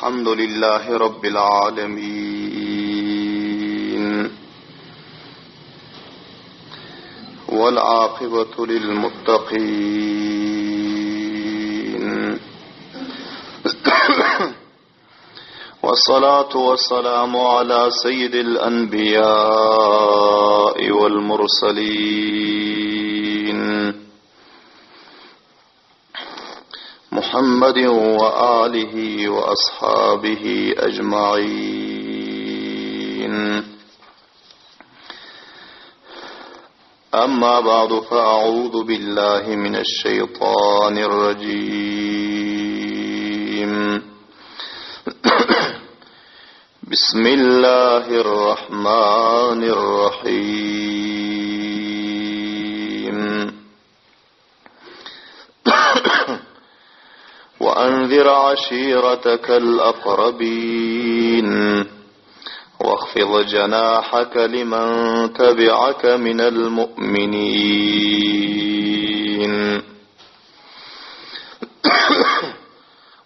الحمد لله رب العالمين، والعاقبة للمتقين، والصلاة والسلام على سيد الأنبياء والمرسلين محمد وآله وأصحابه أجمعين. أما بعد، فأعوذ بالله من الشيطان الرجيم. بسم الله الرحمن الرحيم. وأنذر عشيرتك الأقربين، واخفض جناحك لمن تبعك من المؤمنين.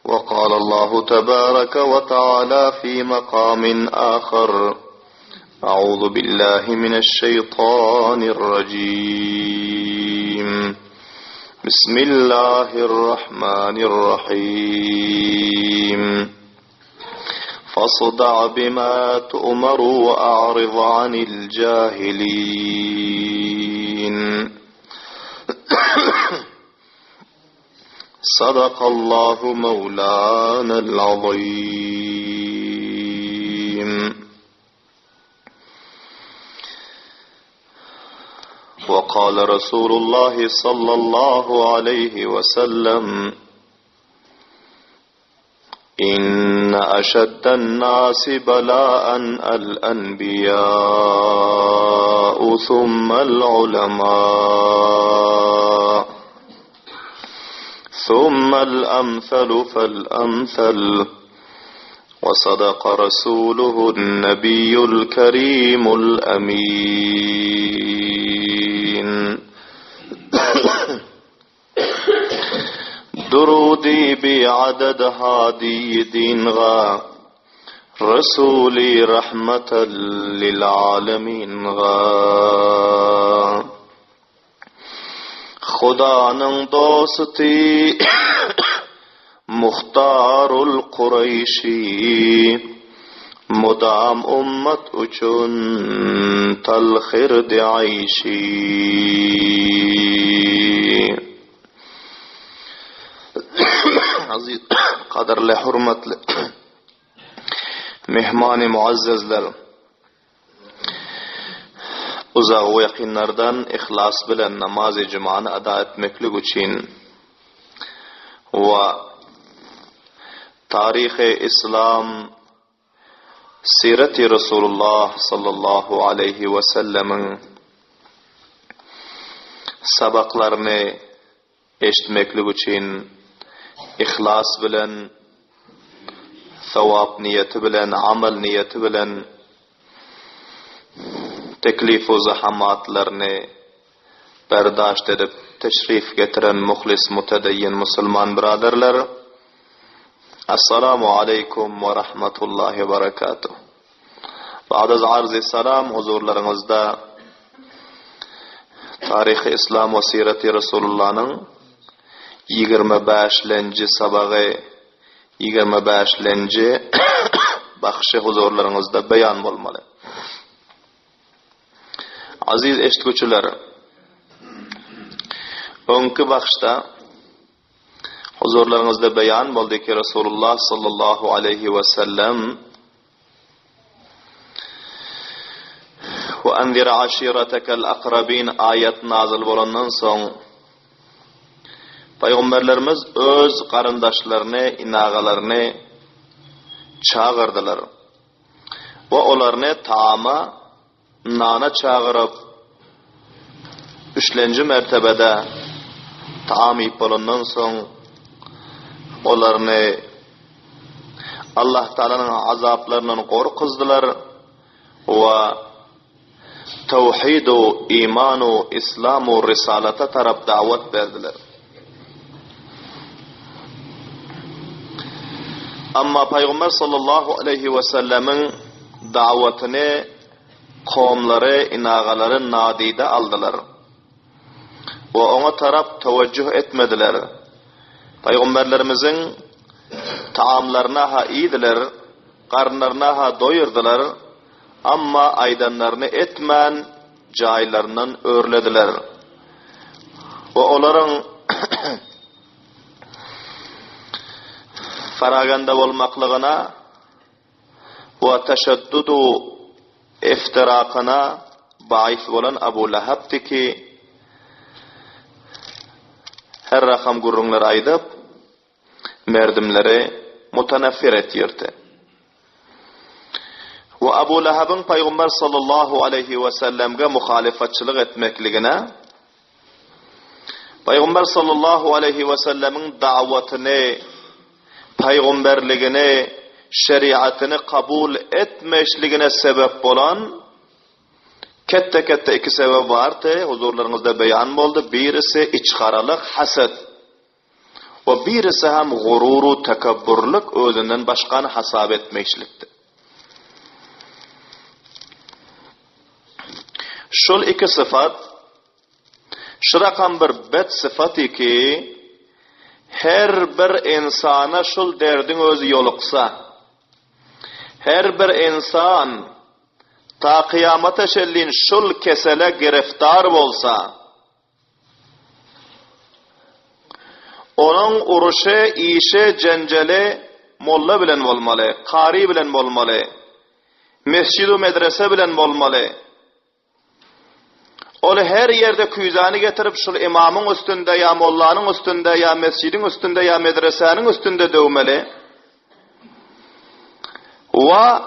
وقال الله تبارك وتعالى في مقام آخر: أعوذ بالله من الشيطان الرجيم. بسم الله الرحمن الرحيم. فاصدع بما تؤمر وأعرض عن الجاهلين. صدق الله مولانا العظيم. وقال رسول الله صلى الله عليه وسلم: إن أشد الناس بلاء الأنبياء ثم العلماء ثم الأمثل فالأمثل. وصدق رسوله النبي الكريم الأمين. درودی بعدد هادی دین غا، رسولی رحمت للعالمین غا. خدا نن دوستی مختار القریشی، مدام امت اچون تلخرد عیشی. عزیز قدر لحرمت مهمان معززler, uzağı ve yakınlardan ihlas bilen namaz-ı cuma'nı ada etmeklik için ve tarih-i İslam, siret-i Resulullah sallallahu aleyhi ve sellem'in sabaklarını eşitmeklik için ihlas bilen, sevap niyeti bilen, amel niyeti bilen teklif-u zahamatlarını berdaşt edip teşrif getiren muhlis mutedeyyin Müslüman biraderler, Esselamu Aleyküm ve Rahmetullahi ve Berekatuhu. Ba'd arz-ı selam huzurlarınızda Tarih-i İslam ve Siret-i Resulullah'ın 25-lenci sabağı, 25-lenci bakışı huzurlarınızda beyan olmalı. Aziz eşitgüçüler, önkü bakışta huzurlarınızda beyan oldu ki Resulullah sallallahu aleyhi ve sellem ve enzir aşiretekel akrabin ayet nazil olandan sonra Peygamberlerimiz öz qarindaşlarını, inağalarını çağırdılar. Ve onlarını taama, nana çağırıp, 3. mertebede taam yiyip olandan sonra onlarını Allah Teala'nın azaplarından korkuzdular ve tevhidu, imanu, islamu, risalata taraf davet verdiler. Amma Peygamber sallallahu aleyhi ve sellemin davetini kavmları, inagaları nadide aldılar. Ve ona taraf teveccüh etmediler. Peygamberlerimizin taamlarına ha iydiler, karnlarına ha doyurdular, amma aydanlarını etmen, caylarından örlediler. Ve onların faraganda olmaklığına ve teşeddudu iftirakına baif olan Abu Lahab'ti ki her rakam gurrunlar aydıp merdimleri mutaneffir etirdi. Ve Abu Lahab'ın Peygamber sallallahu aleyhi ve sellem'e muhalifatçılık etmekliğine Peygamber sallallahu aleyhi ve sellem'in davetini, peygamberliğini, şeriatını kabul etmeşliğine sebep olan kette iki sebep vardı. Huzurlarınızda beyan oldu. Birisi içkaralık, haset. Ve birisi hem gururu, tekabburluk, özünden başkanı hasap etmeşlikti. Şol iki sıfat, şu rakam bir bet sıfatı ki, her bir insana şol derdin özü yoluqsa, her bir insan ta kıyamata şellin şol kesele giriftar bolsa, onun uruşu, işi, cenceli molla bilen olmalı, kari bilen olmalı, mescid-u medrese bilen olmalı. Ol her yerde küyzanı getirip şul imamın üstünde ya mollanın üstünde ya mescidin üstünde ya medresenin üstünde dövmeli. Ve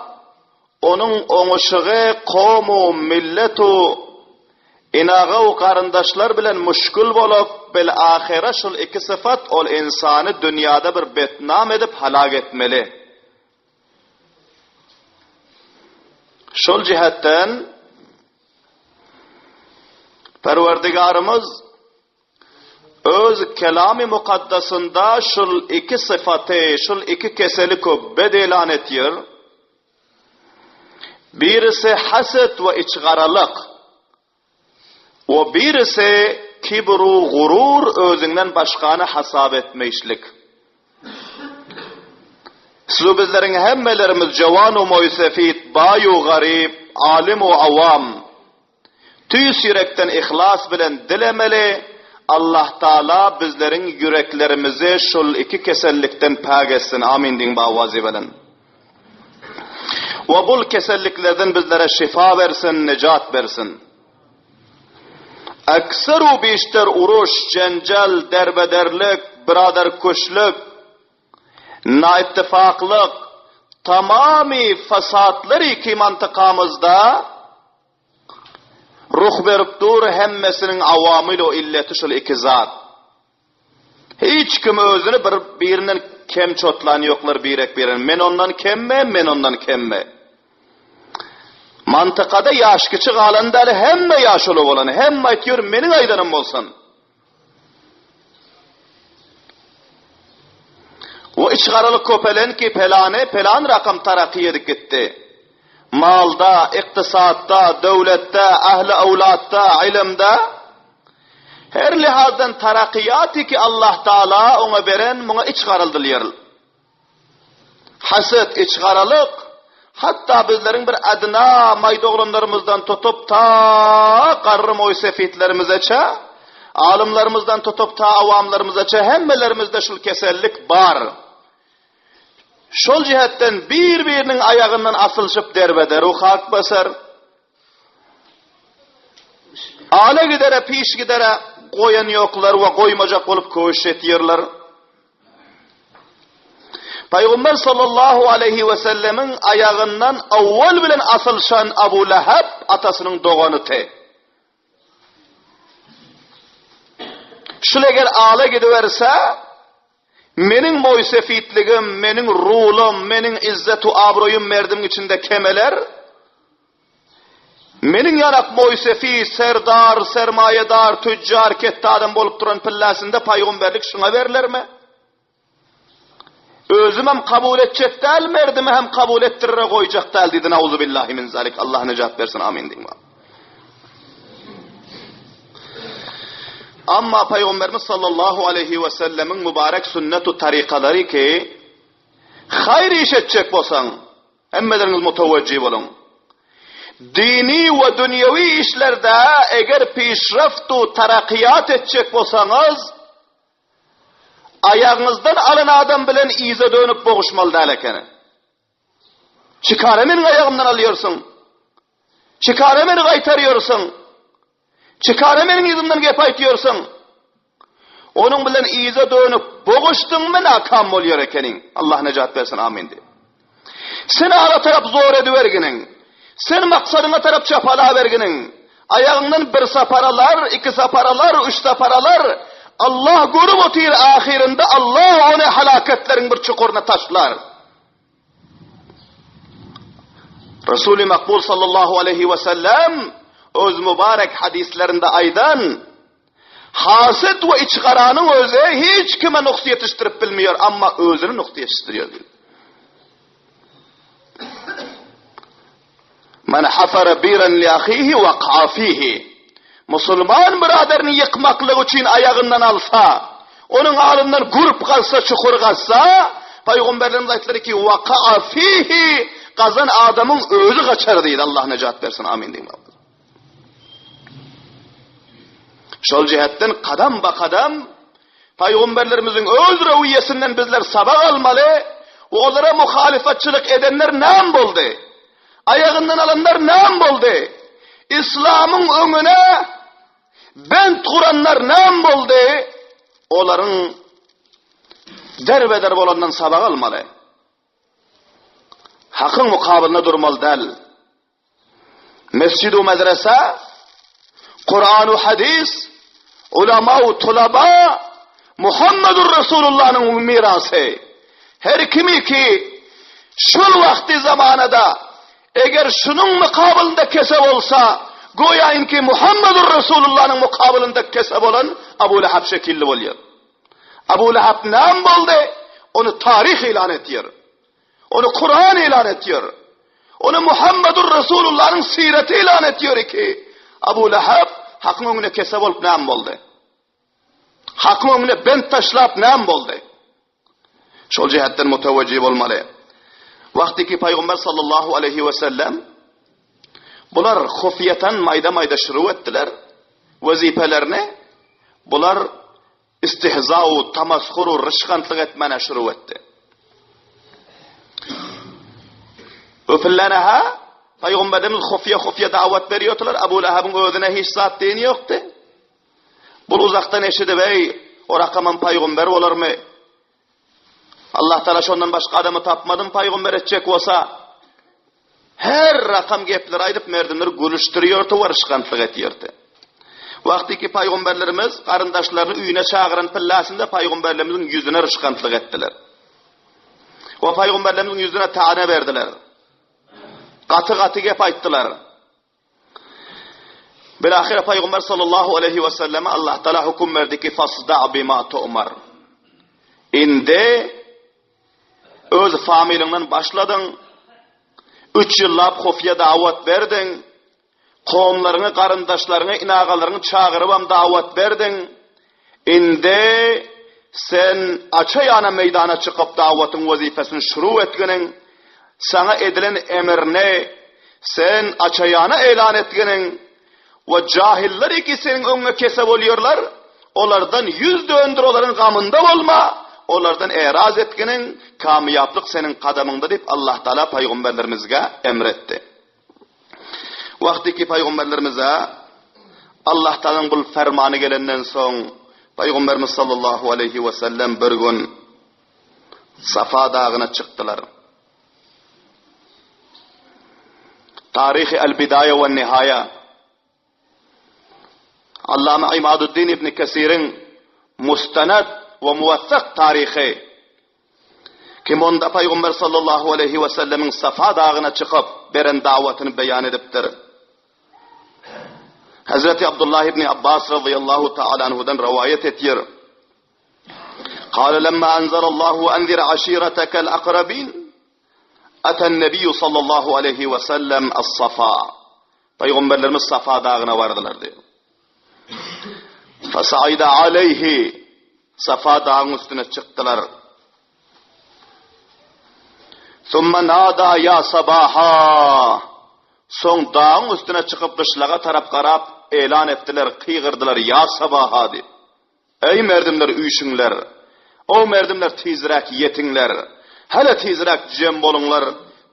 onun oňuşygy qawmu milletu inaga qarindaşlar bilen müşkül bolup bel ahire şul iki sıfat ol insanı dünyada bir betnam edip halak etmeli. Şol cihetten Perverdigarımız öz kelami mukaddasında şul iki sıfatı, şul iki keselik bedelan etiyor. Birisi haset ve içgaralık. Ve birisi kibru, gurur, özünden başkanı hasap etmeyişlik. Siz bizlerin hemmelerimiz cevan-u moysefit, bayu garip, alim-u avam, tüys yürekten ihlas bilen dilemeli, Allah Taala bizlerin yüreklerimizi şol iki kesellikten pak etsin. Amin din bavazi bilen. Ve bul keselliklerden bizlere şifa versin, necat versin. Ekseru bişter uruş, cencel, derbederlik, birader kuşluk, naittifaklık, tamami fesatları ki mantıkamızda ruh berip dur hemmesinin avamıyla o illeti şul iki zat. Hiç kim özünü birinin kem çotlan yoklar birek birin. Men ondan kemme, men ondan kemme. Mantıkada yaş küçük alandalı hemme yaş olup olanı. Hemme etiyor menin aydanım olsun. O içgaralık köpelen ki pelan rakam tarakki yedik gitti. Malda, iktisatta, devlette, ahli avlatta, ilimde her lihazdan tarakkiyati ki Allah Taala ona beren buna içgarıldılar. Haset, içgaralık, hatta bizlerin bir adına maydoğlanlarımızdan tutup ta qarrı moysefitlerimize alimlerimizden tutup ta avamlarımıza hemmelerimizde şul kesellik var. Şol cihetten birbirinin ayağından asılışıp derbeder, o hak basar. Ale gidere, piş gidere, koyan yoklar ve koymacak olup koğuş etiyorlar. Peygamber sallallahu aleyhi ve sellemin ayağından avval bilen asılşan Abu Lahab atasının doğanı te. Şul eğer ale gidiverse, menin moysefitligim, menin ruhum, menin izzetu abroyum merdim içinde kemeler, menin yanak moysefi, serdar, sermayedar, tüccar, kettadım bolup duran pillasında peygamberlik şuna verilir mi? Özüm hem kabul edecek değil, merdimi hem kabul ettirire koyacak değil dedi. Nauzu billahi min zalik. Allah necat versin, amin deyin. Amma Peygamberimiz sallallahu aleyhi ve sellemin mübarek sünnetu tarikaları ki hayır iş edecek bolsan hemmeleriniz muteveccih olun. Dini ve dünyevi işlerde eğer pişraftu tarakkiyat edecek bolsanız ayağınızdan alın adam bilen iyice dönüp boğuşmalı değil ekeni. Çıkar emin ayağımdan alıyorsun. Çıkar emin kaytarıyorsun. Çıkar emin izimden gep aytıyorsun. Onun bilen iyice dönüp boğuştun mu nakam oluyor ekenin. Allah necat versin, amin de. Seni ara taraf zor ediverginin. Sen maksadına taraf çapala verginin. Ayağından bir saparalar, iki saparalar, üç saparalar. Allah görüp otur ahirinde Allah onu halaketlerin bir çukuruna taşlar. Resul-i Makbul sallallahu aleyhi ve sellem öz mübarek hadislerinde aydan haset ve içgaranın özü hiç kime nokta yetiştirip bilmiyor ama özünü nokta yetiştiriyor. Men hafara biran li ahihi ve qafihi. Müslüman biraderini yıkmaklık için ayağından alsa, onun alından grup kalsa, çukur kalsa, Peygamberimiz ayetleri ki vaka'a fihi, kazan adamın özü kaçar deydi. Allah necat versin, amin deyin. Şol cihetten kadam ba kadam Peygamberlerimizin öz reviyesinden bizler sabah almalı. Onlara muhalefetçilik edenler nam buldu. Ayağından alanlar nam buldu. İslam'ın önüne bent kuranlar nam buldu. Onların derbeder olandan sabah almalı. Hakkın mukabiline durmalı değil. Mescid-u medrese, Kur'an-ı hadis, ulema-u tulaba, Muhammedur Resulullah'ın mirası. Her kimi ki şu vakti zamanında eğer şunun mukabilinde kesep olsa, goyayın ki Muhammedur Resulullah'ın mukabilinde kesep olan Abu Lahab şekilli oluyor. Abu Lahab nam buldu, onu tarih ilan ediyor. Onu Kur'an ilan ediyor. Onu Muhammedur Resulullah'ın sireti ilan ediyor ki Abu Lahab hakkın önüne kesep olup nam buldu. Hakkın önüne bent taşlap nam buldu. Şol cihetten muteveccih olmalı. Vaktiki Peygamber sallallahu aleyhi ve sellem bular hufiyeten mayda mayda şuru ettiler. Vazifelerini bular istihza-u, tamaskuru, rışkantlık etmene şuru etti. Öpülleneha Peygamberimiz hufiye davet veriyordular. Abu Lahab'ın ödüne hiç zat dini yoktu. Bu uzaktan eşidi bey o rakamın peygamber olur mu? Allah Teala şondan başka adamı tapmadım peygamber edecek olsa her rakam gepler aydıp merdimleri gülüştürüyordu ve rışkantlık ediyordu. Vaktiki peygamberlerimiz karındaşlarını üyüne çağıran pillasında peygamberlerimizin yüzüne rışkantlık ettiler. O peygamberlerimizin yüzüne tane verdiler. Katı gep ayttılar. Bilahire Peygamber sallallahu aleyhi ve selleme Allah Teala hüküm verdi ki fasda bima tu'mar. İndi öz familinden başladın. 3 yıllap hufiye davet verdin. Kavimlerini, karındaşlarını, inagalarını çağırıp davet verdin. İndi sen açayana meydana çıkıp davetin vazifesini şuru etginin. Sana edilen emirne sen açayana ilan etginin ve cahiller ki senin önüne kesep oluyorlar, onlardan yüz döndür, onların gamında olma, onlardan eraz etginin kamiyaplık senin kadamında deyip Allah Teala peygamberlerimizge emretti. Vaktiki peygamberlerimize Allah Teala'nın bu fermanı gelenden son Peygamberimiz sallallahu aleyhi ve sellem bir gün Safa dağına çıktılar. Tarihi el-Bidaye ve Nihaya Allame İmaduddin İbn Kesir'in mustanad ve muvaffak tarihi ki onda Peygamber sallallahu aleyhi ve sellemin Safa dağına çıkıp veren davetini beyan ediptir. Hazreti Abdullah İbni Abbas radıyallahu ta'ala anhudan rivayet ediyor. قال لما أنزل الله أنذر عشيرتك الأقربين أتى النبي صلى الله عليه وسلم الصفا. Peygamberlerimiz Safa dağına vardılar diyor. Fasaida aleyhi, Safa dağının üstüne çıktılar. Thumma nada ya sabaha. Son dağın üstüne çıkıp dışlağa taraf karap elan ettiler, kıygırdılar ya sabaha diye. Ey merdimler üyüşünler, o merdimler tizrak yetinler, hele tizrak cem bolunlar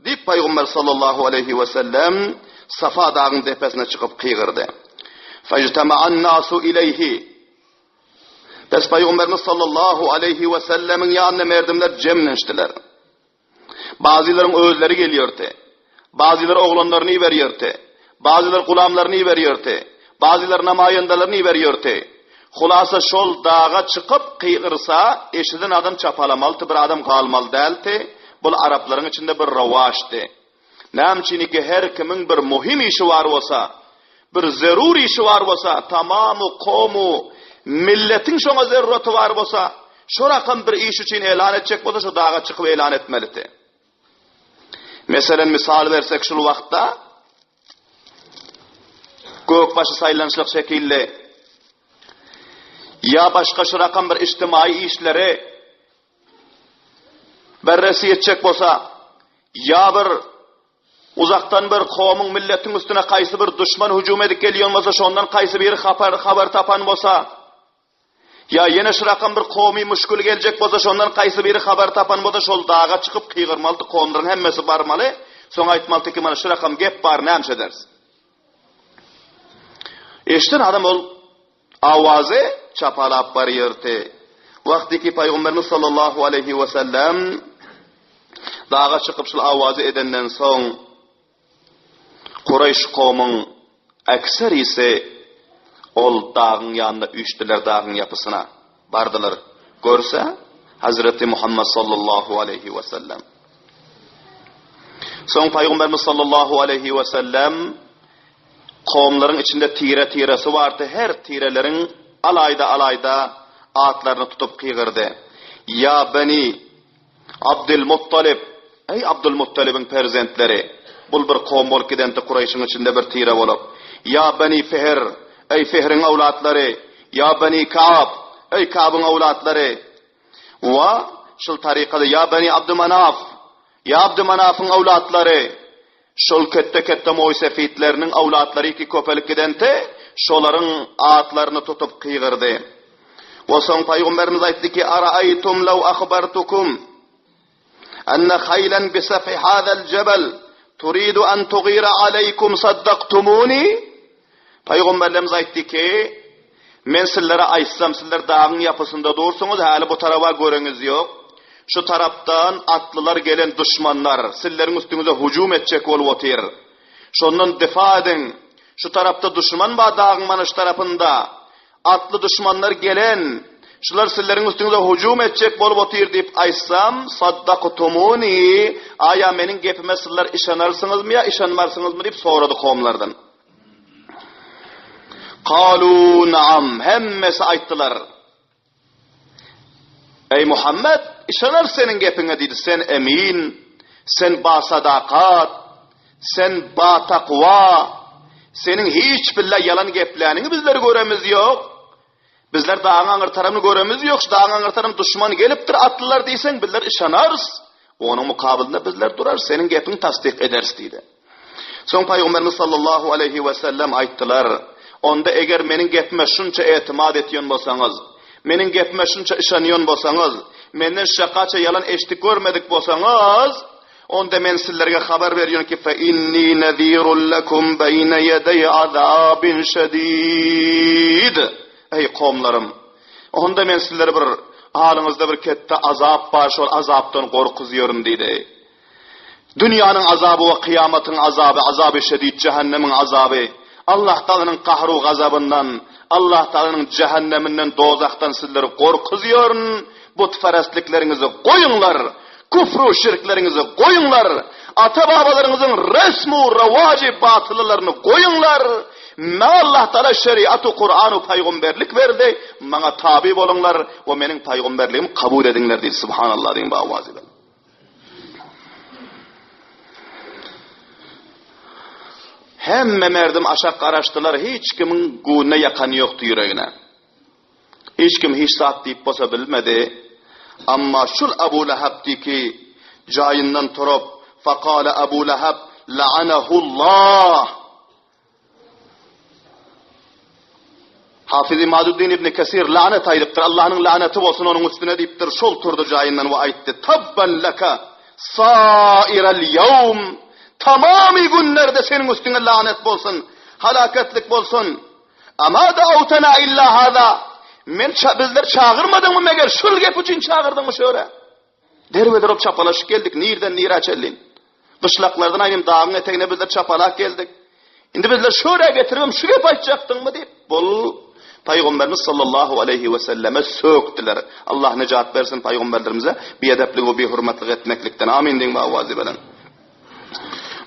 deyip Peygamber sallallahu aleyhi ve sellem Safa dağının tepesine çıkıp kıygırdı. Fectema'an nasu ileyhi. Pes Peygamberimiz sallallahu aleyhi ve sellemin yanına merdimler cemleştiler. Bazıların özleri geliyordu. Bazıları oğlanlarını veriyordu. Bazıları gulamlarını veriyordu. Bazıları namayandalarını veriyordu. Hulasa şol dağa çıkıp kıygırsa eşiden adam çapalamalı, bir adam kalmalı değildi. Bu Arapların içinde bir ravaştı. Nämçini ki her kimin bir muhim işi var olsa, bir zerur işi var olsa, tamamı komu, milletin şona zerreti var olsa, şu rakam bir iş için elan edecek olsa şu dağa çıkıp elan etmelidir. Mesela misal versek şu vakta, gökbaşı saylanışlık şekilde, ya başka şu rakam bir içtimai işleri berresi edecek olsa, ya bir uzaktan bir kavmin milletin üstüne kaysı bir düşman hücum edip geliyor olsa, şondan kaysı bir haber tapan olsa, ya yine şu rakam bir kavmi müşkül gelecek olsa, şondan kaysı bir haber tapan olsa, şol dağa çıkıp kıygırmalı, kavmların hemmesi barmalı, sonra aytmalı ki bana şu rakam gep var, ne edersin? İşte adam ol avazı çapalap barıyırdı. Vaktiki Peygamberimiz sallallahu aleyhi ve sellem dağa çıkıp şu avazı edenden son Kureyş kavmin ekser ise ol dağın yanında üçtüler, dağın yapısına bardılar. Görse Hazreti Muhammed sallallahu aleyhi ve sellem. Son Peygamberimiz sallallahu aleyhi ve sellem kavimlerin içinde tiresi vardı. Her tirelerin alayda atlarını tutup kıygırdı. Ya beni Abdülmuttalib, ey Abdülmuttalib'in perzentleri, bul bir kavm olup gidenti Kureyş'in içinde bir tire olup. Ya beni Fihr, ey Fihr'in avlatları, ya beni Ka'b, ey Ka'b'ın avlatları. Ve şul tarikada ya beni Abdümanaf, ya Abdümanaf'ın avlatları. Şol kette moysefitlerinin avlatları iki köpelik gidenti, şoların atlarını tutup kıygırdı. Ve son Peygamberimiz aytti ki, Ara'aytum law akhbartukum enne khaylan bisafi hadal cebel turidu an tughira aleykum saddaqtumuni. Peygamberimiz aytti ki, men sizlere aytsam, sizler dağın yapısında dursunuz, hali bu tarafa görünüz yok. Şu taraftan atlılar gelen düşmanlar sizlerin üstünüze hücum edecek olup otir. Şondan defa edin. Şu tarafta düşman var, dağın manış tarafında atlı düşmanlar gelen, şular sizlerin üstünüze hücum edecek olup otir deyip aytsam, saddaqtumuni, aya menin gepime sizler işanarsınız mı ya işanmarsınız mı deyip soradı kavimlerden. Kalu naam, hemmesi ayttılar. Ey Muhammed, işanar senin gepine dedi. Sen emin, sen basadakat, sen batakva, senin hiç billah yalan geplerini bizler göremiz yok. Bizler dağın ağır tarafını göremiz yok. Dağın ağır tarafı düşman geliptir atlılar deysen bizler işanarız. Onun mukabilinde bizler durar. Senin gepini tasdik ederiz dedi. Son Peygamberimiz sallallahu aleyhi ve sellem ayttılar. Onda eğer menin gepime şunça etimat etiyon bolsanız, menin gepime şunça işaniyon bolsanız, menden şakaça yalan eştik görmedik bolsanız, onda men sizlerge haber veriyorum ki fe inni nezirun lekum beyne yedey azabin şedid. Ey kavmlarım, onda men sizlere bir halınızda bir kette azap var, şol azaptan korkuzuyorum dedi. Dünyanın azabı ve kıyametin azabı, azabı şedid, cehennemin azabı, Allah Teala'nın kahru gazabından, Allah Teala'nın cehenneminden, dozaktan sizleri korkuzuyor. Putperestliklerinizi koyunlar, küfrü şirklerinizi koyunlar, ata babalarınızın resmu, ravaci batılılarını koyunlar. Ma Allah Taala şeriatı, Kur'an'ı, peygamberlik verdi. Bana tabi bolunlar ve mening peygamberliğimi kabul edinler deydi. Subhanallah deyin bu avazı. Hemme merdim aşağı araştılar. Hiç kimin gune yakanı yoktu yüreğine. Hiç kim hiç saat deyip bosa bilmedi. Amma şul Abu Lahab ki cayından turup faqala Abu Lahab la'anahullah. Hafiz-i Maduddin İbni Kesir lanet aydıptır. Allah'ın laneti olsun onun üstüne deyiptir. Şol turdu cayından ve aytti. Tabban laka sairel yevm. Tamami günlerde senin üstüne lanet bolsun. Halaketlik bolsun. Ama da avtena illa hada. Bizler çağırmadın mı meğer? Şul gep için çağırdın mı şöyle? Dervedirop çapalaşıp geldik. Nirden nira çellin. Kışlaklardan ayım dağın eteğine bizler çapalak geldik. Şimdi bizler şöyle getiriyorum. Şu gep açacaktın mı deyip. Bol Peygamberimiz sallallahu aleyhi ve selleme söktüler. Allah necat versin peygamberlerimize. Bir edeplik ve bir hürmetlik etmeklikten. Amin deyin avazi belen.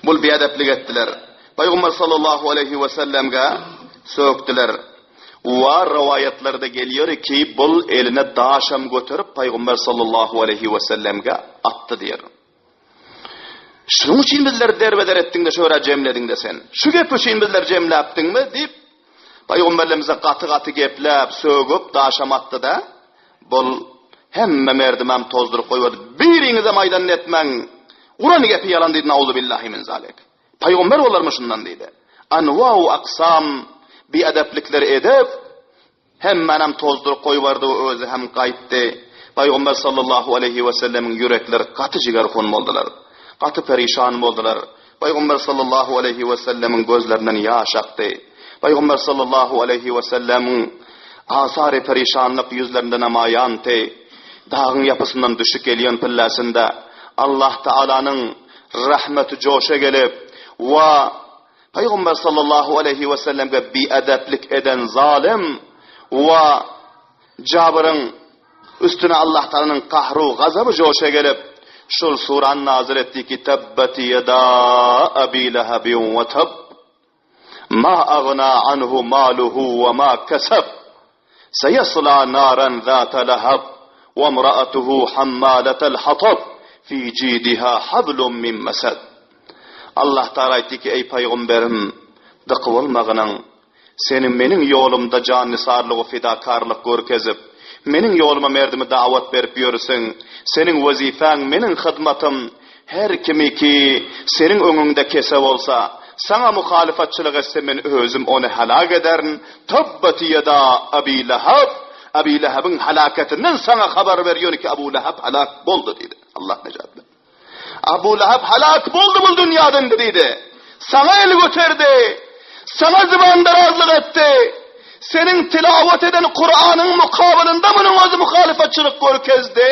Bul bir edeplik ettiler. Peygamber sallallahu aleyhi ve sellem'e söktüler. Ve rivayetlerde geliyor ki bul eline daşam götürüp Peygamber sallallahu aleyhi ve sellem'e attı diyor. Şunun için bizler derbeder ettin de şöyle cemledin de sen. Şu gep için bizler cemle yaptın mı deyip Peygamberlerimize katı geplep, sögüp, daşam attı da bul hemme merdimem tozdurup koyuyordu. Birinize maydan etmen Kur'an gepi yalan dedi. Nauzu billahi min zalik. Peygamber olarmış şundan dedi. Anva'u aksam bir edeplikleri edep hemmenem tozdurup koyuvardı o özü hem kayıttı. Peygamber sallallahu aleyhi ve sellemin yürekleri katı cigar konmoldular. Katı perişan oldular. Peygamber sallallahu aleyhi ve sellemin gözlerinden yaş aktı. Peygamber sallallahu aleyhi ve sellemin asar-ı perişanlık yüzlerinden amayantı. Dağın yapısından düşük geliyon pillasında Allah Teala'nın rahmeti coşa gelip ve Peygamber sallallahu aleyhi ve sellem'e bir edeplik eden zalim ve Cabir'in üstüne Allah Teala'nın kahru gazabı coşa gelip şul suran nazil etti ki tebbeti yeda abi lehabin ve tab ma agna anhu maluhu ve ma kesab seyasla naran zâte lehab ve emra'atuhu hammâletel hatab fi cidiha hablum min masad. Allah Teala aytdı ki ey peygamberim dıkı olmağının senin benim yolumda cannisarlığı fidakarlık görkezip menin yoluma merdimi davet berip yürüsün. Senin vazifen menin hizmetim her kimi ki senin önünde kesep olsa sana muhalefetçilik etse men özüm onu helak ederim. Tabbati yeda Abi Lahab. Abi Lahab'ın halaketinden sana haber veriyor ki Abu Lahab halak boldu dedi. Allah necat ver. Abu Lahab halak boldu bu dünyadan dedi. Sana el götürdü. Sana zıbandarazlık etti. Senin tilavet eden Kur'an'ın mukabilinde bunun özü muhalefetçilik görkezdi.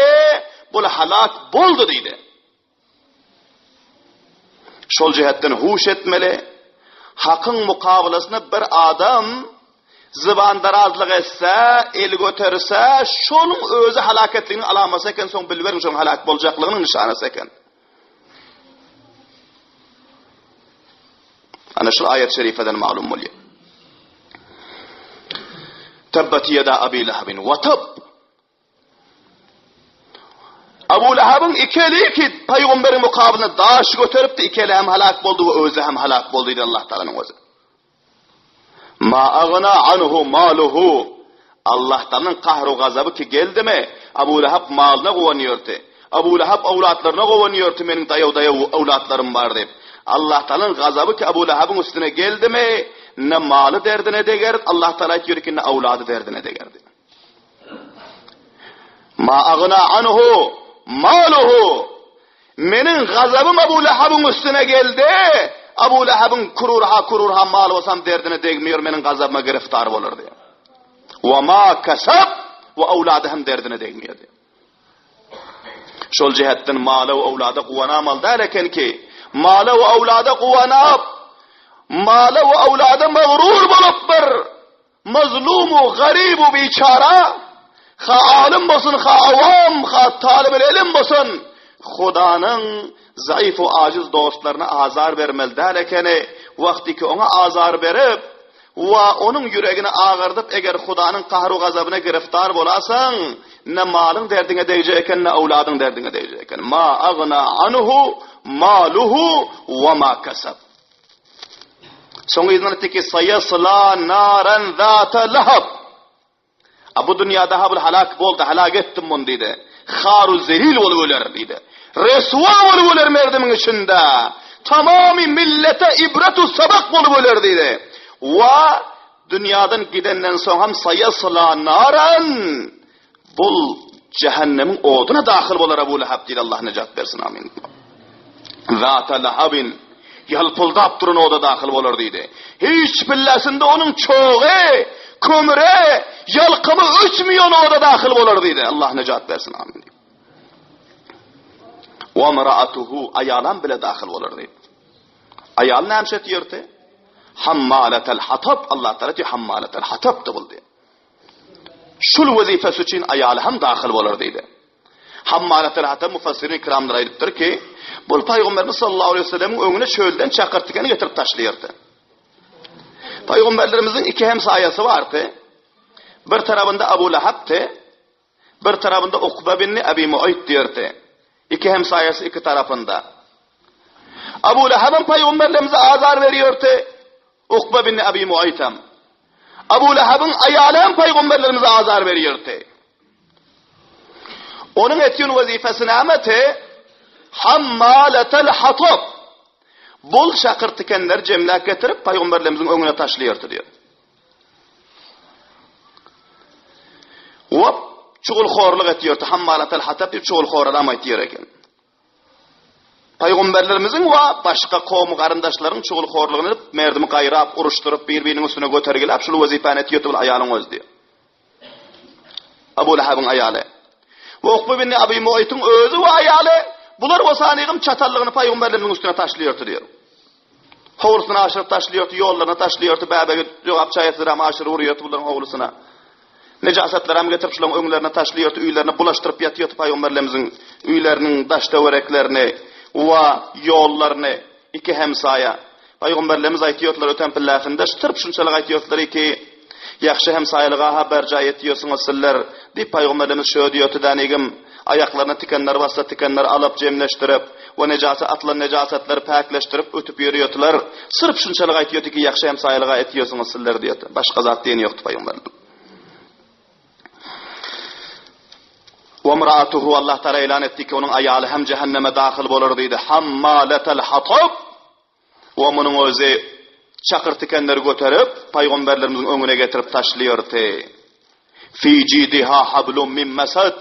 Bu halak boldu dedi. Şol cihetten huş etmeli. Hakkın mukabilesine bir adam zıbandarazlık etse, el götürse, şunun özü halaketliğinin alaması eken, son bilverin şunun halak bolacaklığının nişanesi eken. Ana şu ayet-i şerifeden malum oluyor. Tebbet yeda Abi Lahabin ve tab. Abu Lahab'ın ikili ki peygamberin mukabiline daş götürüp de ikili hem halak boldu ve özü hem halak boldu dedi Allah Teala'nın özü. Ma agna anhu maluhu. Allah Teala'nın kahru gazabı ki geldi mi? Abu Lahab malına kovanıyordu. Abu Lahab avlatlarına kovanıyordu. Benim dayav avlatlarım var deyip. Allah Teala'nın gazabı ki Abu Lahab'ın üstüne geldi mi? Ne malı derdine de geldi. Allah Teala diyor ki ne avladı derdine de geldi. Ma agna anhu maluhu. Menin gazabım Abu Lahab'ın üstüne geldi. Abu Lahab'ın kururha mal olsam derdine değmiyor, menin gazabıma giriftar olur diyor. Ve ma kasab ve avladı hem derdine değmiyor diyor. Şol cihetten malı ve avladı kuvanam derken ki malı ve avladı kuvanam, malı ve avladı mağrur bulup bir mazlumu, garibu, biçara, ha alim bolsun, ha avam, ha talib ilim bolsun, Xudanın zayıf ve aciz dostlarına azar vermeli derken vakti ki ona azar verip ve onun yüreğini ağırdıp eğer Hudanın kahru gazabına giriftar bolasan ne malın derdine değeceken ne avladın derdine değeceken. Ma agna anhu maluhu ve ma kasab. Sonra izin etti ki sayasla naren zâte lahab. Bu dünyada habul halak boldu, halak ettim bunu dedi. Haru zelil oluver dedi. Resva oluver merdimin içinde. Tamami millete ibretu sabak oluver dedi. Ve dünyadan gidenden sonra hem sayasla naren bul cehennemin oduna dahil olar Ebu Lehab dedi. Allah necat versin amin. Zâte lahabin yalpıldap durun oda dahil olur dedi. Hiç billesinde onun çoğu kömüre yalkımı 3 milyon oda dahil olur dedi. Allah necat versin amin. Ve meraatuhu ayalan bile dahil olur dedi. Ayal ne hemşet yırtı? Hammaletel hatab. Allah Teala diyor hammaletel hatab da buldu. Şul vazifesi için ayal hem dahil olur dedi. Hammaletel hatab mufassirin kiramlar ayıptır ki bu Peygamberimiz sallallahu aleyhi ve sellem'in önüne çölden çakırtıkanı getirip taşlayırdı. Peygamberlerimizin iki hemsayası vardı. Bir tarafında Ebu Leheb'ti, bir tarafında Ukbe bin Abi Muayt diyordu. İki hemsayası iki tarafında. Ebu Leheb'in Peygamberlerimize azar veriyordu. Ukbe bin Abi Muayt'am. Ebu Leheb'in ayağıyla Peygamberlerimize azar veriyordu. Onun ettiğin vazifesini ameti hammaletel hatab. Bol şakırtıkenler cemlak getirip Peygamberlerimizin önüne taşlıyordu diyor. Ve çuğulxorluk ediyordu. Hammaletel hatab diyor çuğulxor adam ediyor eken. Peygamberlerimizin ve başka kavmu karındaşların çuğulxorluğunu merdimi kayrap, uruşturup birbirinin üstüne götürgülüp şunu vazifani ediyordu bu ayalın öz diyor. Ebu Leheb'in ayalı. Ve Ukbe bin Abi Muayt'ın özü ve ayalı. Bunlar o saniyim çatallığını Peygamberlerimizin üstüne taşlıyordu diyor. Havlusuna aşırıp taşlıyordu, yollarına taşlıyordu, bebe cevap çayetlerine aşırı vuruyordu bunların havlusuna. Necasetlerine getirip şunların önlerine taşlıyordu, üylerine bulaştırıp yatıyordu Peygamberlerimizin üylerinin daş dövereklerini ve yollarını iki hemsaya. Peygamberlerimiz aytiyordular öten pillafında, ştırıp şunçalık aytiyordular ki yaxşı hemsayalığa haber cay etiyorsunuz sizler deyip Peygamberlerimiz şöyle diyordu danigim ayaklarına tikenler bassa tikenler alıp cemleştirip ve necaset atlan necasetleri pakleştirip ötüp yürüyordular. Sırf şunçalık aytiyordu ki yaxşı hemsayalığa etiyorsunuz sizler diyordu. Başka zat diyeni yoktu Peygamberler. Ve meraatuhu Allah Teala ilan etti ki onun ayalı hem cehenneme dahil olur dedi. Hammaletel hatab. Ve onun özü çakırtıkenleri götürüp Peygamberlerimizin önüne getirip taşlıyordu. Fi cidiha hablum min mesad.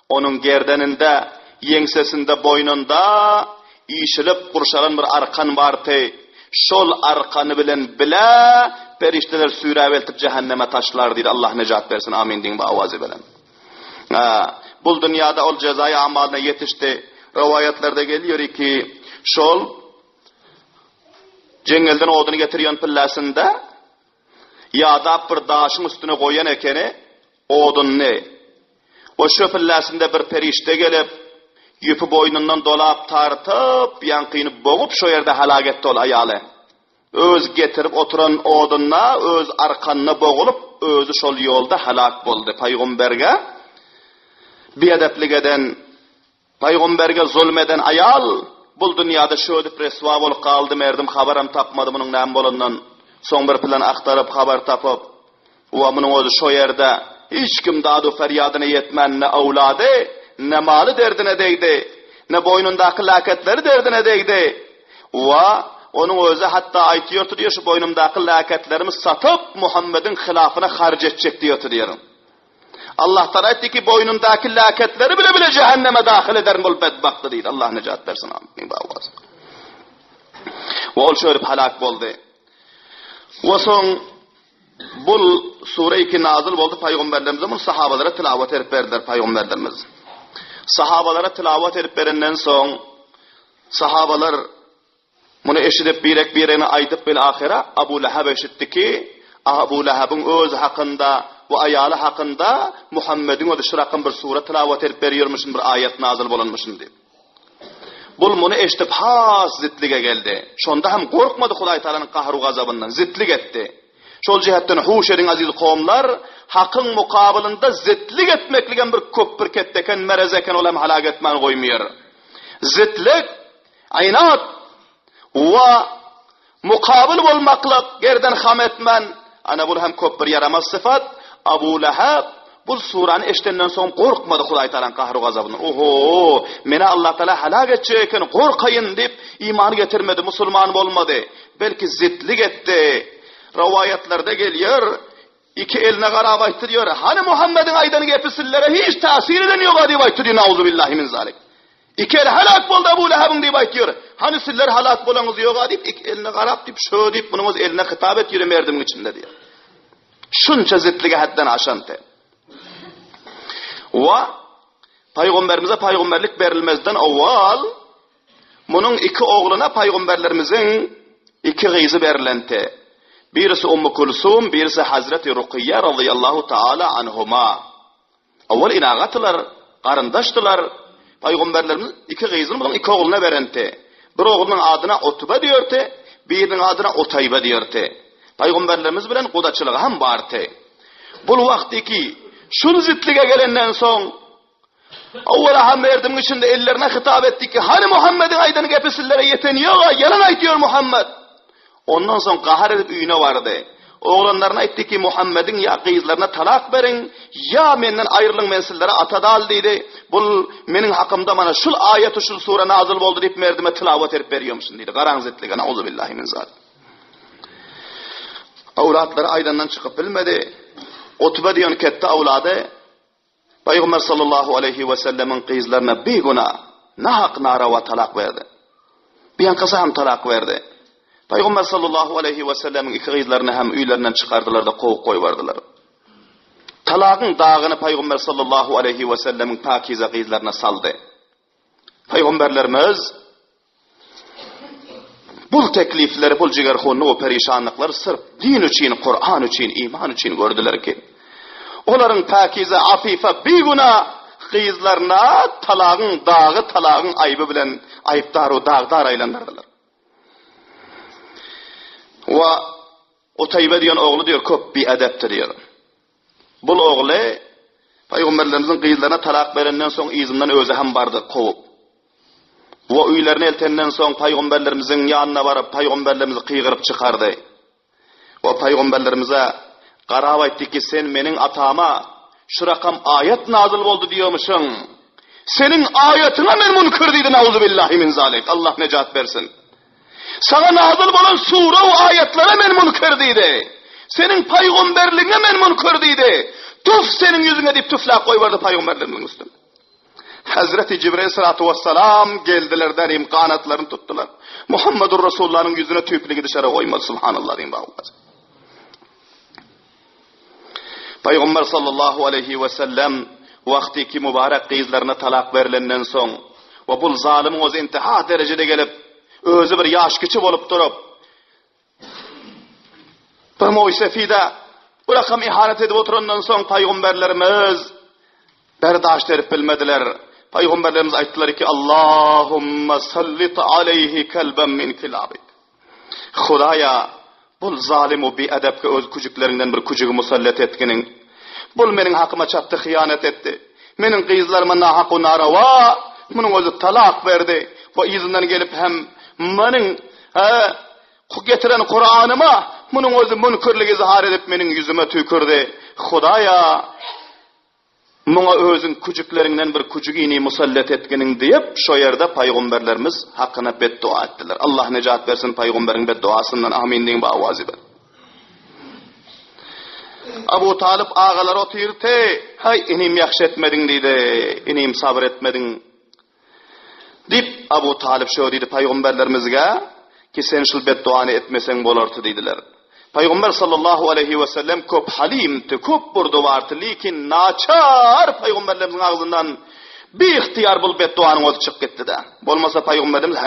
Onun gerdeninde, yensesinde, boynunda işilip kurşalan bir arkan vardı. Şol arkanı bilen bile perişteler süraveltip cehenneme taşlar dedi. Allah necat versin amin deyin bu avazı bilen. Bu dünyada ol cezayı amaline yetişti. Rivayetlerde geliyor ki şol cengelden odunu getiriyon pillasında yağda bir daşın üstüne koyan ekeni odun ne? O şu pillasında bir perişte gelip yüpü boynundan dolap tartıp yankıyını boğup şu yerde halaket ol ayalı. Öz getirip oturan odunla öz arkanına boğulup özü şol yolda halak oldu. Peygamberge biyedeplik eden, Peygamberge zulmeden ayal bu dünyada şöyle presva bolup kaldı merdim haberim tapmadı bunun nem bolundan son bir plan aktarıp haber tapıp ve bunun özü şu yerde hiç kim dağdı feryadına yetmen ne avladı ne malı derdine değdi ne boynundaki laketleri derdine değdi ve onun özü hatta aytiyordu diyor şu boynumdaki laketlerimi satıp Muhammed'in hilafına harc edecek diyordu diyorum. Allah Teala etti ki boynundaki laketleri bile bile cehenneme dahil eder bul bedbahtı değil. Allah necat versin amin. Ve ol şöyle halak oldu. Ve son bu sure-i ki nazil oldu Peygamberlerimize bunu sahabalara tilavet edip verdiler Peygamberlerimiz. Sahabalara tilavet edip verenden son sahabalar bunu eşidip birine aydıp bil ahire Ebu Leheb eşitti ki Ebu Leheb'in öz hakkında ve ayalı hakkında Muhammed'in o dışarıkan bir sure tilavet edip veriyormuşsun bir ayet nazil bulunmuşsun diye. Bunu eşitip has zitlige geldi. Şonda hem korkmadı Huday Teala'nın kahru gazabından zitlik etti. Şol jihatdan huş edin aziz kowmlar, hakyň mukabylynda zitlik etmekligen bir köp bir ketteken merez eken olam halak etmän goýmaýar. Zitlik, aynat we mukabil bolmaklyk, gerden ham etmän, ana bu hem köp bir yaramaz sıfat. Abu Lahab bu surany eşitenden soň gorkmady Hudaý Taalaň kahry gazabyny. Oho, meni Allah Taala halak etjek eken gorkaýyn dip iman getirmedi, musulman bolmady. Belki zitlik etdi. Rivayetlarda gelýär, iki eline garap aýtdyr, hani Muhammed'in aýdany gepsillere hiç täsir eden ýok diýip aýtdyr. Nauzu billahi min zalik. İki el halak boldy Abu Lahab'ın diýip aýtdyr. Hani sizler halak bolaňyz ýok diýip iki eline garap diýip şö diýip munuňyz eline hitap et ýüremerdiň içinde diýär. Şunça zitlige haddan aşanty. Wa paýgamberimize paýgamberlik berilmezden awal munyň iki ogluna paýgamberlerimizin iki gyzy berilenti. Birisi Ummu Kulsum, birisi Hazreti Ruqiyya radıyallahu taala anhuma. Awal inagatlar, qarindaşdylar. Paýgamberlerimiz iki gyzyny munyň iki ogluna berenti. Bir oglunyň adyna Utba diýerdi, biriniň adyna Utayba diýerdi. Paýgamberlerimiz bilen gudaçylygy ham bardy. Bu wagtdaki şun zitlige gelenden soň awwala ham erdim içinde ellerine hitap etdi ki hani Muhammed'in aýdany gepsillere yeten ýok, yalan aýtýar Muhammed. Ondan soň gahar edip üýüne bardy. Oğlanlarına aýtdy ki Muhammed'in ya gyzlaryna talak berin, ya menden aýrylyň men sizlere atadal diýdi. Bul meniň hakymda mana şul ayet şul sura nazil boldy diýip merdime tilawat edip berýärmişsin diýdi. Garaň zitlige, nauzu billahi min zalik. Awlatlary aýdandan çykyp bilmedi. Utba diýen ketdi awlady Paýgamber sallallahu aleyhi ve sellemin gyzlaryna beguna nahaq narava talak berdi. Biýan kasa ham talak berdi. Paýgamber sallallahu aleyhi ve sellemin iki gyzlaryny hem üýlerinden çykardylar da gowy goýbardylar. Talagyň dagyny Paýgamber sallallahu aleyhi ve sellemin pakize gyzlaryna saldy. Paýgamberlerimiz bul teklifleri, bul jigerhonly o perişanlyklary sırf din üçin, Kur'an üçin, iman üçin gördüler ki olaryň pakize, afife, beguna gyzlaryna talagyň dagy, talagyň aýby bilen aýypdar we dagdar aýlandyrdylar. Wa Utayba diýen ogly diýer köp biadepdir diýer. Bul ogly Paýgamberlerimizin gyzlaryna talak berenden soň izimden özi hem bardy gowy. Bu üýlerini eltenden soň paýgamberlerimizin ýanyna baryp paýgamberlerimizi kıygyryp çykardy. O paýgamberlerimize garap aýtdy ki sen meniň atama şu rakam ayet nazil boldy diýýärmişiň. Senin ayetina men munkar diýdi, nauzu billahi min zalik. Allah necat bersin. Sana nazil bolan sura we ayetlere men munkar diýdi. Senin paýgamberligiňe men munkar diýdi. Tuf senin yüzüne diýip tuflaq goýbardy paýgamberleriň üstüne. Hazreti Cibril sallallahu vesselam geldiler der imkanatlarını tuttular. Muhammedur Resulullah'ın yüzüne tüyüplüğü dışarı koymadı. Subhanallah diyeyim bağımaz. Peygamber sallallahu aleyhi ve sellem vaktiki mübarek kızlarına talak verilenden son ve bu zalimin öz intiha derecede gelip özü bir yaş küçü olup durup bir muysefide bu rakam ihanet edip oturundan son peygamberlerimiz berdaşt edip bilmediler. Peygamberlerimiz ayttılar ki Allahumma sallit aleyhi kelben min kilabik. Hudaya bul zalim o bi edepke öz küçüklerinden bir küçüğü musallat etkinin. Bul menin hakkıma çattı, hıyanet etti. Menin kızlarıma nahak o narava, bunun özü talak verdi. Bu izinden gelip hem menin getiren Kur'an'ıma bunun özü münkürlük izhar edip menin yüzüme tükürdü. Hudaya Muna özün küçüklerinden bir küçüğini musallat etkinin deyip şu yerde peygamberlerimiz hakkına beddua ettiler. Allah necat versin peygamberin bedduasından amin deyin bağvazı ben. Abu Talib ağalar oturdu. Hay inim yaxşı etmedin dedi. İnim sabır etmedin. Dip Abu Talib şu dedi peygamberlerimizge ki sen şu bedduanı etmesen bolardı dediler. Peygamber sallallahu aleyhi ve sellem köp halimti, köp burdu vardı. Lekin naçar peygamberlerimizin ağzından bir ihtiyar bul bedduanın odu çık gitti de. Bolmasa peygamberimiz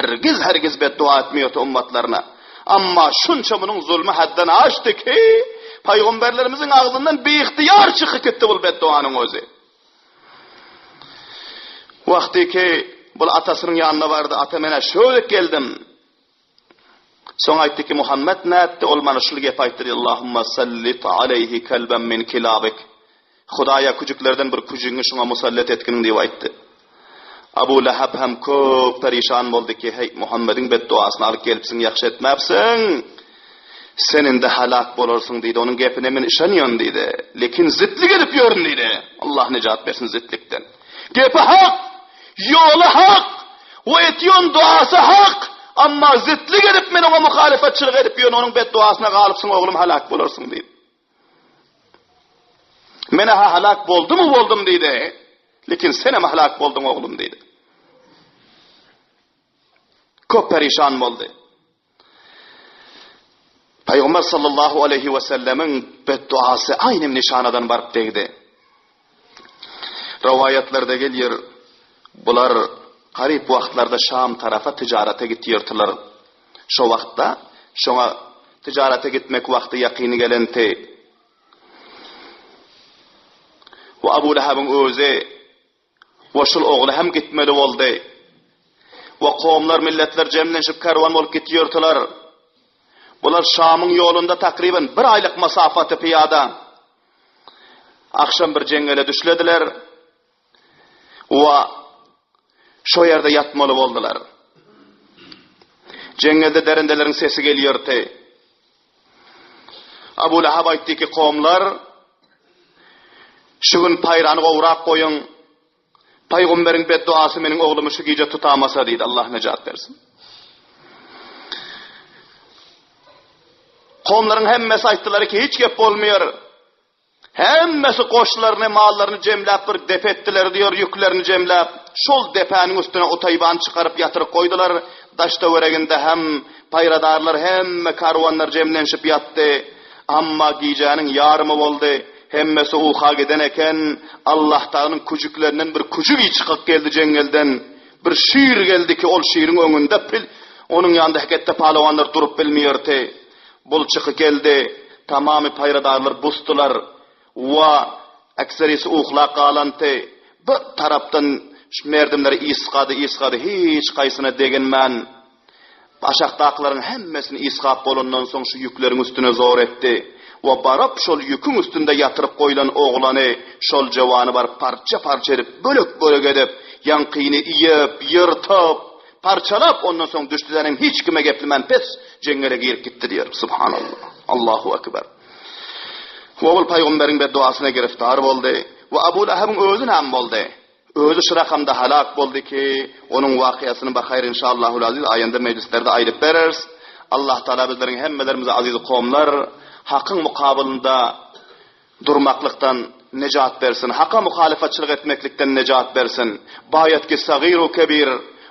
hergiz beddua etmiyordu ummatlarına. Amma şunça bunun zulmü hadden aştı ki peygamberlerimizin ağzından bir ihtiyar çıkıp gitti bul bedduanın odu. Vakti ki bul atasının yanına vardı. Ata mene şöyle geldim. Soň aýtdy ki Muhammed nätte ol mana şul gep aýtdy. Allahumma sallit alayhi kalban min kilabik. Hudaýa küjüklerden bir küjüňi şoňa musallat etginiň diýip aýtdy. Abu Lahab hem köp perişan boldy ki hey Muhammediň bedduasyny alyp gelipsiň ýaxşy etmäpsiň. Senin de halak bolarsyň diýdi. Onuň gepine men işanýan diýdi. Lekin zitlik edip ýörün diýdi. Allah nejat bersin zitlikden. Gepi hak, ýoly hak, we etýän duasy hak. Amma zitlik edip men ona muhalefetçilik edip ýön onuň bedduasyna galypsyň oglum halak bolarsyň diýdi. Men halak boldum diýdi. Lekin sen hem halak boldun oglum diýdi. Köp perişan boldy. Peygamber sallallahu aleyhi ve sellemin bedduası aynı nişanadan barıp degdi. Rivayetlerde gelir, bular garip wagtlarda Şam tarafa tijarete gitýärdiler. Şo wagtda, şoňa tijarete gitmek wagty ýakyny gelenti. Ve Abu Lahab'ın özü, ve şol ogly hem gitmeli boldy. Ve kowmlar, milletler jemlenşip karwan bolup gitýärdiler. Bular Şam'ın yolunda takriben bir aylık masafatı piyada. Akşam bir jengele düşlediler. Ve şu yerde yatmalı oldular. Jengelde derindelerin sesi geliyordu. Abu Lahab aytdı ki kowmlar, şu gün payrany gowrak koyun. Paygamberiň bedduasy meniň oglumy şu gece tutamasa diýdi. Allah nejat bersin. Kowmlaryň hemmesi aýtdylar ki hiç gep bolmaýar. Hemmesi goşlaryny, mallaryny jemläp bir dep etdiler diýär, ýüklerini jemläp. Şol depäniň üstüne otayban çykaryp ýatyryp goýdular. Daşta öreginde hem payradarlar hem karwanlar jemlenşip ýatdy. Amma gijanyň ýarymy boldy. Hemmesi uha giden eken Allah Taalaның küjüklerinden bir küjük çykyp geldi jengelden. Bir şiir geldi ki ol şiiriň öňünde onuň ýanynda haketde palawanlar durup bilmeýärdi. Bul çykyp geldi. Tamamy payradarlar bustular. Wa ekserisi uxla qalanty. Bir tarapdan merdimleri isqady, hiç qaýsyna degenmän. Başaqdaklaryň hemmesini isqap bolandan soň şu ýükleriň üstüne zor etdi. Ve barap şol yükün üstünde yatırıp koyulan oğlanı, şol jawany bar parça parça edip, bölük edip, yankıyını iyip, yırtıp, parçalap, ondan sonra düştülerim hiç kime geplimen pes, jengele girip gitti diyor. Subhanallah. Allahu Ekber. Ve ol Peygamberin bedduasına giriftar boldy. Ve Abu Lahab'ın özü hem boldy. Özü şu rakamda halak boldy ki, onun vakıyasyny bakayır inşallahul aziz ayında meclislerde ayırıp bereriz. Allah Teala bizlerin hemmelerimize aziz kowmlar, hakkın mukabılında durmaklıktan necat versin. Hakka muhalefetçilik etmeklikten necat versin. Bayet ki sagiru kebir,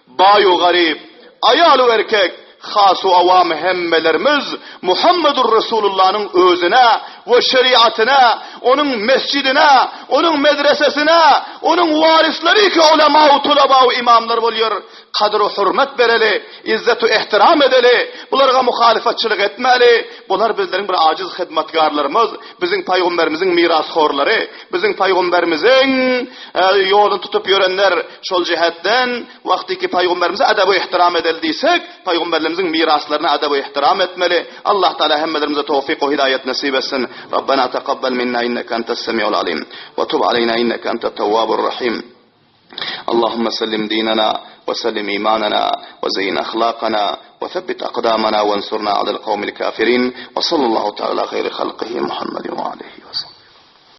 bayu garib, ayalu erkek, hasu avam hemmelerimiz Muhammedur Resulullah'ın özüne ve şeriatine, onun mescidine, onun medresesine, onun varisleri ki ulema-u tulaba-u imamlar oluyor. Kadru hürmet bereli, izzetu ihtiram edeli, bularga muhalefetçilik etmeli. Bular bizlerin bir aciz hizmetkarlarımız, bizim peygamberimizin mirasxorları, bizim peygamberimizin yolunu tutup yörenler. Şol cihetten vaktiki peygamberimize adabu ihtiram edildiysek, peygamberimizin miraslarına adabu ihtiram etmeli. Allah Teala hemmelerimize tevfik ve hidayet nasip etsin. Rabbena taqabbal minna innaka entas semiul alim ve tub aleyna innaka entet tawwabur rahim. اللهم سلم ديننا وسلم إيماننا وزين أخلاقنا وثبت أقدامنا وانصرنا على القوم الكافرين وصلى الله تعالى خير خلقه محمد وعليه